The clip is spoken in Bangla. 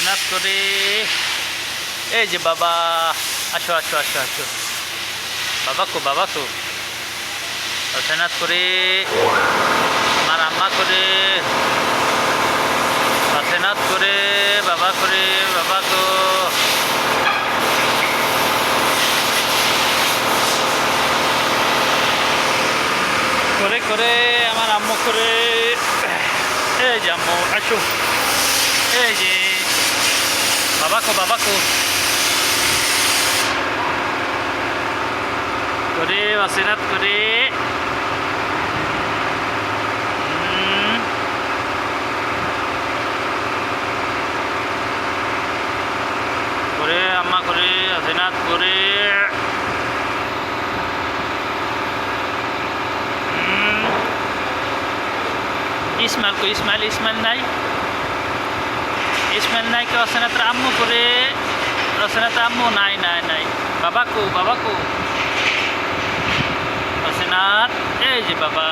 আশীর্বাদ করে। এই যে বাবা, আসো আসো আসো আসো। বাবা কো আশীর্বাদ করে। আমার আম্মা করে আশীর্বাদ করে। বাবা করে, বাবা কো করে করে আমার আম্মু করে। এই যে আম্মু আসো। এই যে বাবা কো করে আশীর্বাদ করে। করে আম্মা করে আশীর্বাদ করে। ইসমাইল কো ইসমাইল নাই। ইসমাইল নাই কেউ আছে না? তোর আম্মু করে আছে না? তোর আম্মু নাই নাই নাই। বাবা কো আছে না? এই যে বাবা।